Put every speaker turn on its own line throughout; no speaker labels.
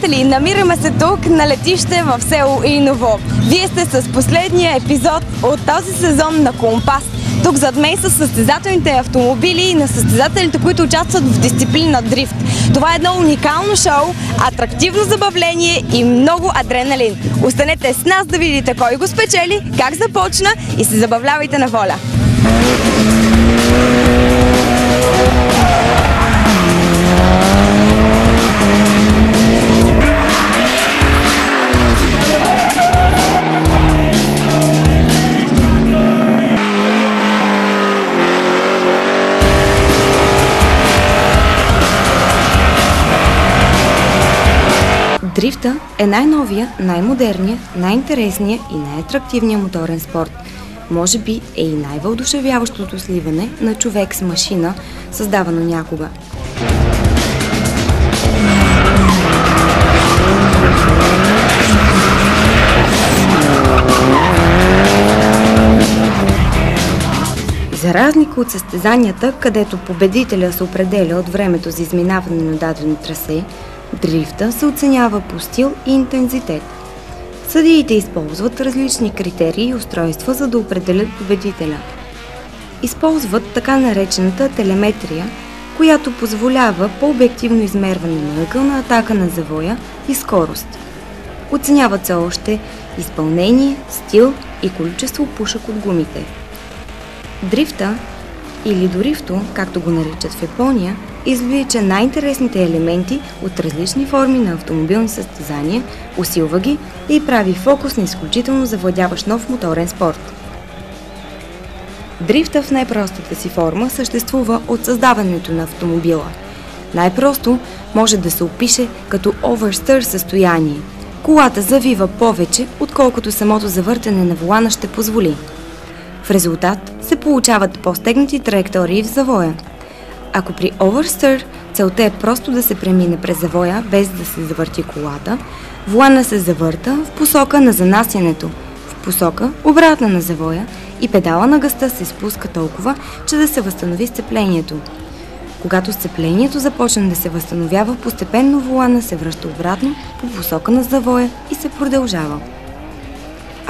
зрители, намираме се тук на летище в село Иново. Вие сте с последния епизод от този сезон на Компас. Тук зад мен са състезателните автомобили на състезателите, които участват в дисциплина дрифт. Това е едно уникално шоу, атрактивно забавление и много адреналин. Останете с нас да видите кой го спечели, как започна и се забавлявайте на воля. Дрифта е най-новия, най-модерния, най-интересния и най-атрактивния моторен спорт. Може би е и най-въодушевяващото сливане на човек с машина, създавано някога. За разлика от състезанията, където победителя се определя от времето за изминаване на дадено трасе, дрифта се оценява по стил и интензитет. Съдиите използват различни критерии и устройства, за да определят победителя. Използват така наречената телеметрия, която позволява по-обективно измерване на ъгъл на атака на завоя и скорост. Оценяват се още изпълнение, стил и количество пушек от гумите. Дрифта, или дорифто, както го наричат в Япония, извлича най-интересните елементи от различни форми на автомобилни състезания, усилва ги и прави фокус на изключително завладяващ нов моторен спорт. Дрифта в най-простата си форма съществува от създаването на автомобила. Най-просто може да се опише като oversteer състояние. Колата завива повече, отколкото самото завъртане на волана ще позволи. В резултат се получават по-стегнати траектории в завоя. Ако при oversteer целта е просто да се премине през завоя без да се завърти колата, волана се завърта в посока на занасянето, в посока обратна на завоя и педала на газта се спуска толкова, че да се възстанови сцеплението. Когато сцеплението започне да се възстановява, постепенно волана се връща обратно по посока на завоя и се продължава.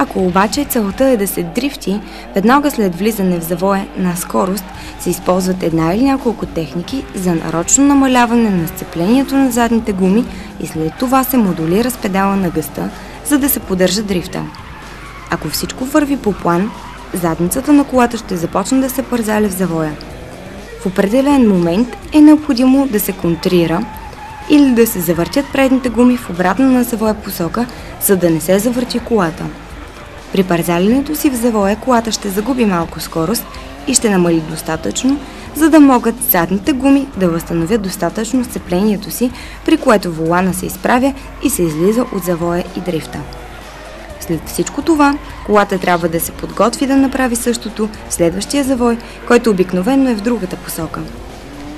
Ако обаче целта е да се дрифти, веднага след влизане в завоя на скорост се използват една или няколко техники за нарочно намаляване на сцеплението на задните гуми и след това се модулира с педала на газта, за да се поддържа дрифта. Ако всичко върви по план, задницата на колата ще започне да се пързаля в завоя. В определен момент е необходимо да се контрира или да се завъртят предните гуми в обратна на завоя посока, за да не се завърти колата. При парзалянето си в завоя колата ще загуби малко скорост и ще намали достатъчно, за да могат задните гуми да възстановят достатъчно сцеплението си, при което волана се изправя и се излиза от завоя и дрифта. След всичко това, колата трябва да се подготви да направи същото в следващия завой, който обикновено е в другата посока.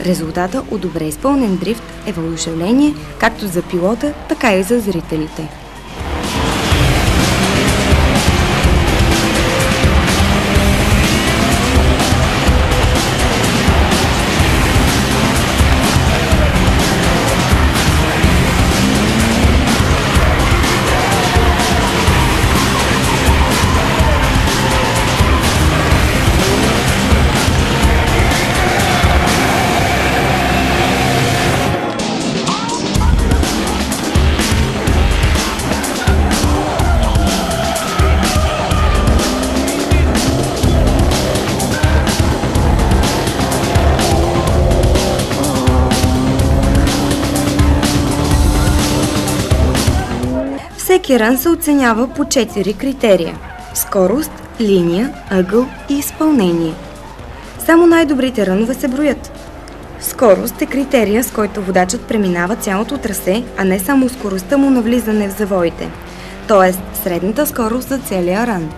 Резултата от добре изпълнен дрифт е въодушевление както за пилота, така и за зрителите. Всеки рън се оценява по 4 критерия – скорост, линия, ъгъл и изпълнение. Само най-добрите рънове се броят. Скорост е критерия, с който водачът преминава цялото трасе, а не само скоростта му на влизане в завоите, т.е. средната скорост за целия рън.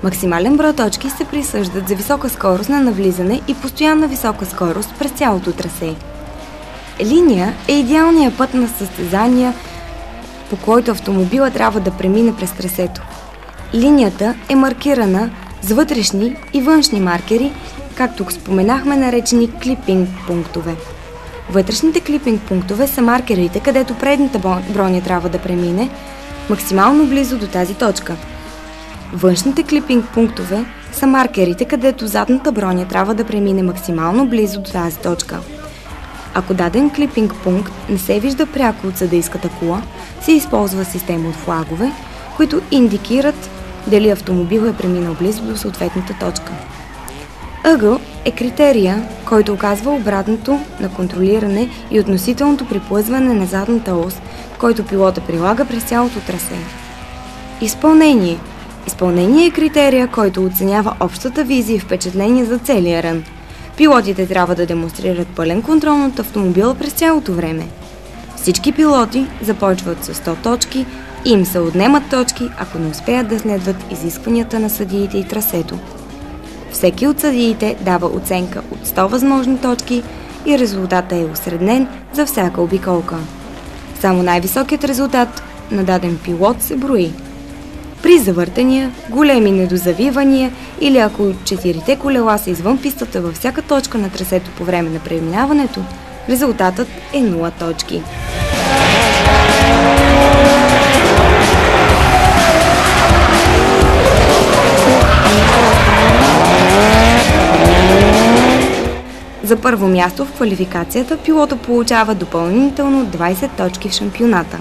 Максимален брой точки се присъждат за висока скорост на навлизане и постоянна висока скорост през цялото трасе. Линия е идеалният път на състезания, по който автомобила трябва да премине през трасето. Линията е маркирана с вътрешни и външни маркери, както споменахме, наречени клипинг пунктове. Вътрешните клипинг пунктове са маркерите, където предната броня трябва да премине максимално близо до тази точка. Външните клипинг пунктове са маркерите, където задната броня трябва да премине максимално близо до тази точка. Ако даден клипинг пункт не се вижда пряко от съдийската кола, се използва система от флагове, които индикират дали автомобил е преминал близо до съответната точка. Ъгъл е критерия, който оказва обратното на контролиране и относителното приплъзване на задната ос, който пилота прилага през цялото трасе. Изпълнение. Изпълнение е критерия, който оценява общата визия и впечатление за целия рън. Пилотите трябва да демонстрират пълен контрол над автомобила през цялото време. Всички пилоти започват с 100 точки и им се отнемат точки, ако не успеят да следват изискванията на съдиите и трасето. Всеки от съдиите дава оценка от 100 възможни точки и резултатът е осреднен за всяка обиколка. Само най-високият резултат на даден пилот се брои. При завъртания, големи недозавивания или ако 4-те колела са извън пистата във всяка точка на трасето по време на преминаването, резултатът е 0 точки. За първо място в квалификацията пилота получава допълнително 20 точки в шампионата.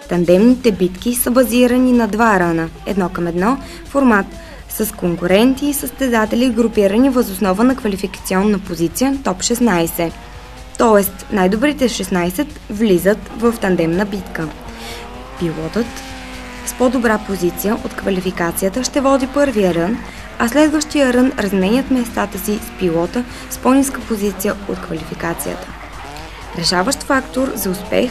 Тандемните битки са базирани на два ръна, 1:1 формат, с конкуренти и състезатели, групирани въз основа на квалификационна позиция топ 16. Тоест, най-добрите 16 влизат в тандемна битка. Пилотът с по-добра позиция от квалификацията ще води първия рън, а следващия рън разменят местата си с пилота с по-ниска позиция от квалификацията. Решаващ фактор за успех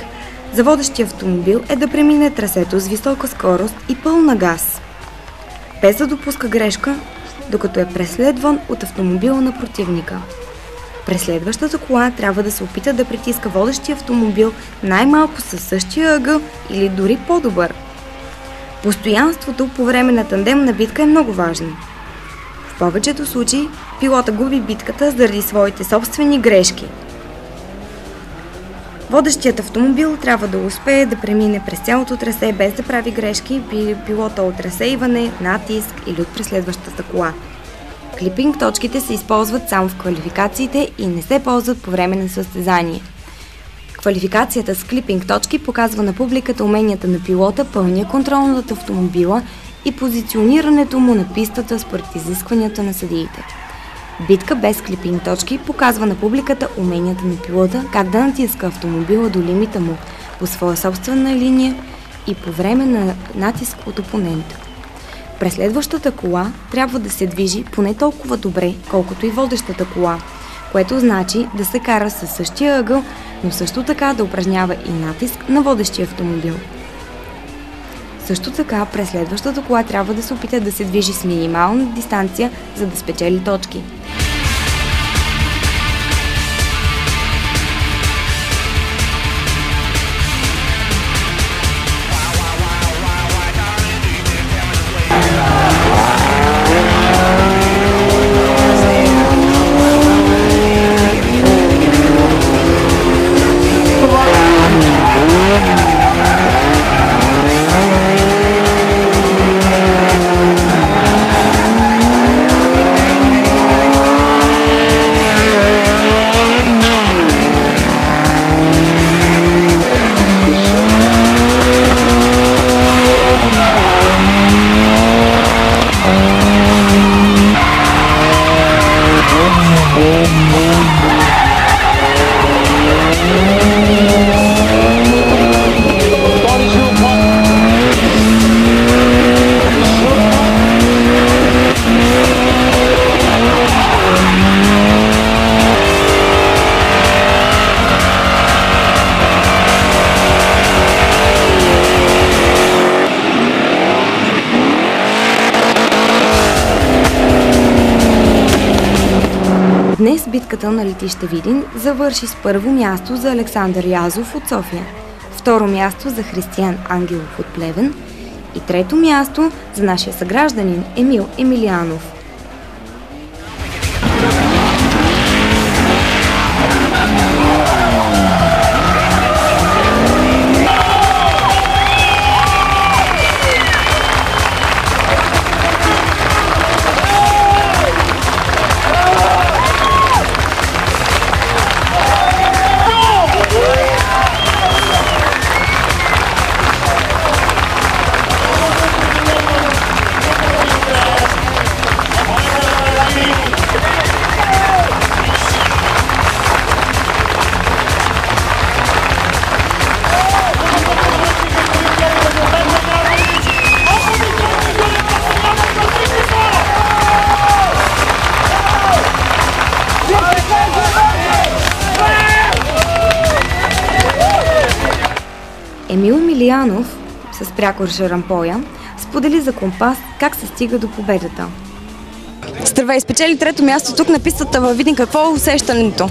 за водещия автомобил е да премине трасето с висока скорост и пълна газ, без да допуска грешка, докато е преследван от автомобила на противника. Преследващата кола трябва да се опита да притиска водещия автомобил най-малко със същия ъгъл или дори по-добър. Постоянството по време на тандемна битка е много важно. В повечето случаи пилота губи битката заради своите собствени грешки. Водещият автомобил трябва да успее да премине през цялото трасе без да прави грешки при пилота от разсейване, натиск или от преследващата кола. Клипинг точките се използват само в квалификациите и не се ползват по време на състезание. Квалификацията с клипинг точки показва на публиката уменията на пилота, пълния контрол над автомобила и позиционирането му на пистата според изискванията на съдиите. Битка без клипинг точки показва на публиката уменията на пилота как да натиска автомобила до лимита му по своя собствена линия и по време на натиск от опонента. Преследващата кола трябва да се движи поне толкова добре, колкото и водещата кола, което значи да се кара със същия ъгъл, но също така да упражнява и натиск на водещия автомобил. Също така, преследващата кола трябва да се опита да се движи с минимална дистанция, за да спечели точки. Днес битката на летище Видин завърши с първо място за Александър Язов от София, второ място за Християн Ангелов от Плевен и трето място за нашия съгражданин Емил Емилианов. Емил Емилианов с прякор Шарампоя сподели за Компас как се стига до победата. Здравей, спечели трето място тук на пистата във Видин. Какво е усещането?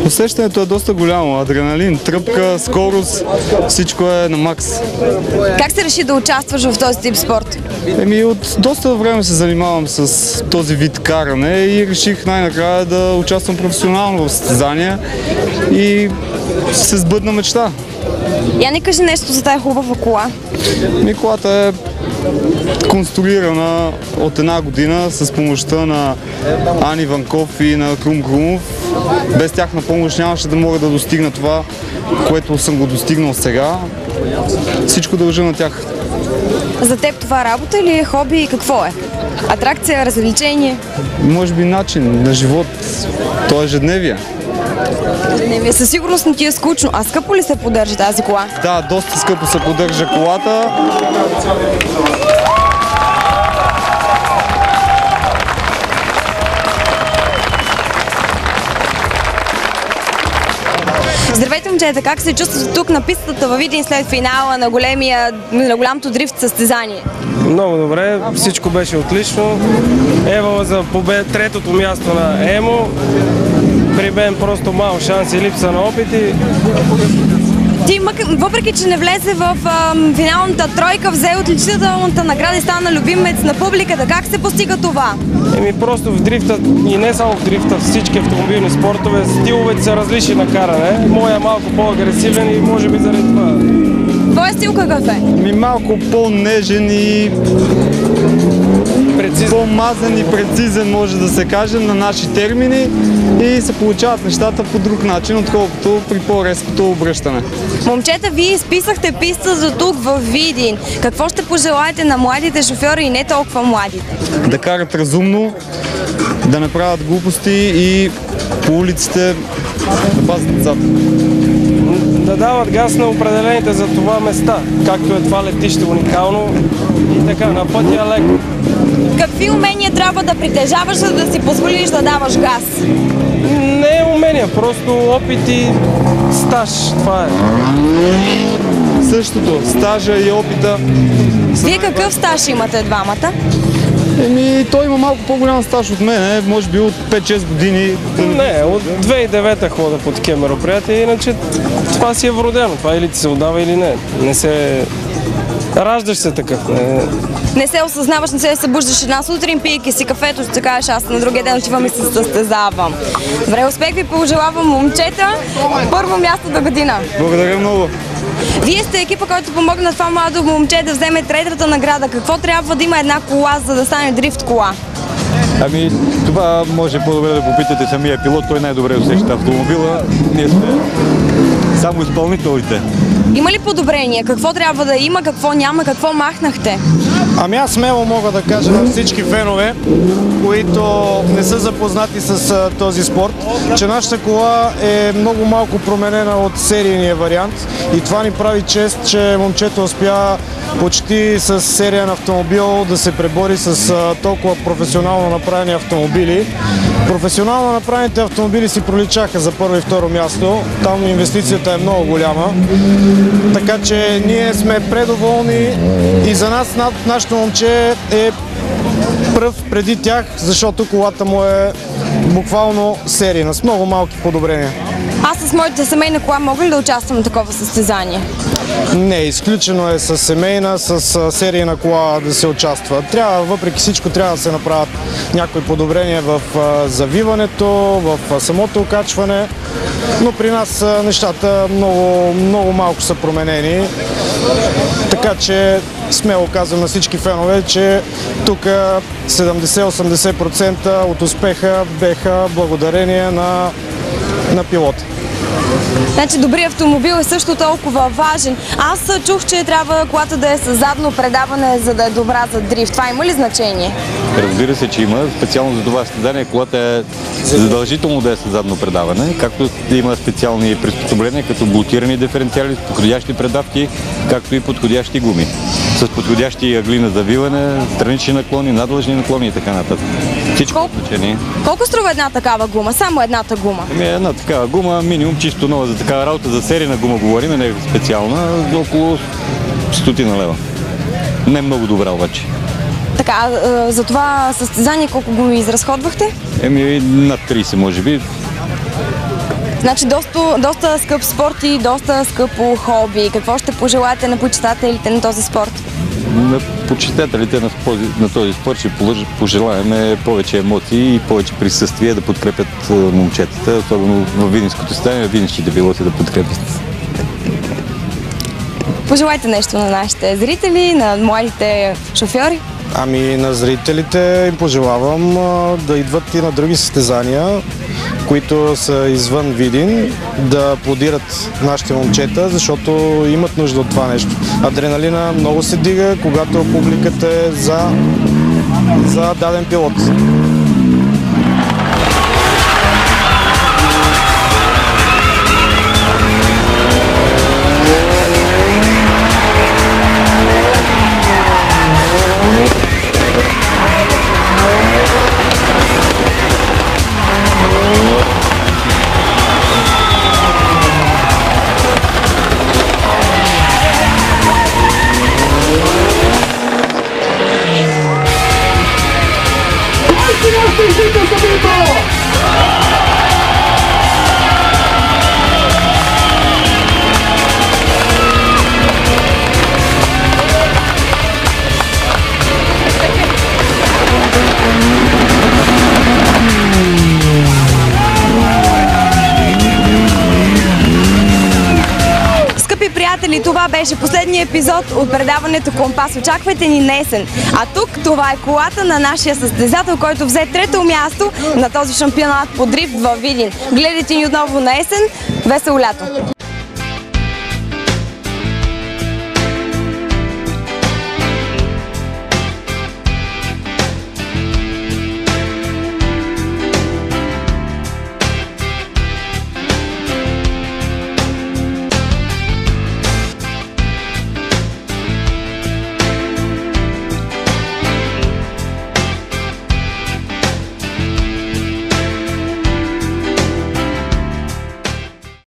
Усещането е доста голямо. Адреналин, тръпка, скорост, всичко е на макс.
Как се реши да участваш в този тип спорт?
От доста време се занимавам с този вид каране и реших най-накрая да участвам професионално в състезания и се сбъдна мечта.
Я не кажи нещо за тая хубава кола.
Колата е конструирана от една година с помощта на Ани Ванков и на Крум Крумов. Без тяхна помощ нямаше да мога да достигна това, което съм го достигнал сега. Всичко дължа на тях.
За теб това работа или е хоби и какво е? Атракция, развлечение?
Може би начин на живот. То е ежедневие.
Със сигурност не ти е скучно. А скъпо ли се поддържа тази кола?
Да, доста скъпо се поддържа колата.
Здравейте, момчета! Как се чувствате тук на пистата във Видин след финала на голямото дрифт състезание?
Много добре, всичко беше отлично. Ева за третото място на Емо. При мен просто малко шанс и липса на опити.
Ти, въпреки че не влезе в финалната тройка, взе отличителната награда и стана любимец на публиката. Как се постига това?
Просто в дрифта, и не само в дрифта, всички автомобилни спортове, стиловете са различни на каране. Моя е малко по-агресивен и може би заради това.
Твоя стил какъв е?
Малко по-нежен и по-мазен и прецизен, може да се каже, на наши термини и се получават нещата по друг начин, отколкото при по-резкото обръщане.
Момчета, вие изписахте писта за тук във Видин. Какво ще пожелаете на младите шофьори и не толкова младите?
Да карат разумно, да не правят глупости и по улиците да пазят децата.
Да дават газ на определените за това места, както е това летище уникално и така, на пътя леко.
Какви умения трябва да притежаваш, за да си позволиш да даваш газ?
Не е умения, просто опит и стаж, това е.
Същото, стажа и опита.
Вие какъв стаж имате двамата?
Той има малко по-голям стаж от мен, може би от 5-6 години.
Не, от 2009 хода по такива мероприятия, иначе това си е вродено, това или ти се отдава или не. Не се... Раждаш се такъв.
Не се осъзнаваш, не се събуждаш една сутрин, пийки си кафето, ще кажеш, аз на другия ден отивам и се състезавам. Добре, успех ви пожелавам, момчета. Първо място до година.
Благодаря много.
Вие сте екипа, който помогна това младо момче да вземе третата награда. Какво трябва да има една кола, за да стане дрифт кола?
Ами, това може по-добре да попитате самия пилот, той най-добре усеща автомобила. Ние сме само изпълнителите.
Има ли подобрение? Какво трябва да има, какво няма, какво махнахте?
Ами аз смело мога да кажа на всички фенове, които не са запознати с този спорт, че нашата кола е много малко променена от серийния вариант и това ни прави чест, че момчето успя почти с сериен автомобил да се пребори с толкова професионално направени автомобили. Професионално направените автомобили си проличаха за първо и второ място. Там инвестицията е много голяма. Така че ние сме предоволни и за нас нашето момче е пръв преди тях, защото колата му е буквално серийна, с много малки подобрения.
Аз с моята семейна кола мога ли да участвам в такова състезание?
Не, изключено е с семейна, с серийна кола да се участва. Въпреки всичко трябва да се направят някои подобрения в завиването, в самото окачване, но при нас нещата много малко са променени. Така че смело казвам на всички фенове, че тук 70-80% от успеха беха благодарение на пилота.
Значи добрият автомобил е също толкова важен. Аз чух, че трябва колата да е с задно предаване, за да е добра за дрифт. Това има ли значение?
Разбира се, че има. Специално за това състезание колата е задължително да е с задно предаване, както има специални приспособления, като блокирани диференциали с подходящи предавки, както и подходящи гуми. С подходящи ъгли на завиване, странични наклони, надлъжни наклони и така нататък. Всичко значение.
Колко струва една такава гума? Само едната гума?
Една такава гума, минимум чисто нова за такава работа, за серийна гума говорим, не е специална, за около 100 лева. Не много добра обаче.
Така, за това състезание колко гуми изразходвахте?
Над 30 може би.
Значи доста скъп спорт и доста скъпо хоби. Какво ще пожелаете на почитателите на този спорт?
На почитателите на този спорт ще пожелаем повече емоции и повече присъствие да подкрепят момчетата, особено в видинското състояние, видинските пилоти да подкрепят.
Пожелайте нещо на нашите зрители, на младите шофьори.
Ами на зрителите им пожелавам да идват и на други състезания, които са извън Видин, да аплодират нашите момчета, защото имат нужда от това нещо. Адреналина много се дига, когато публиката е за даден пилот.
Приятели, това беше последният епизод от предаването Компас. Очаквайте ни днесен. А тук това е колата на нашия състезател, който взе трето място на този шампионат по дрифт във Видин. Гледайте ни отново на есен. Весело лято!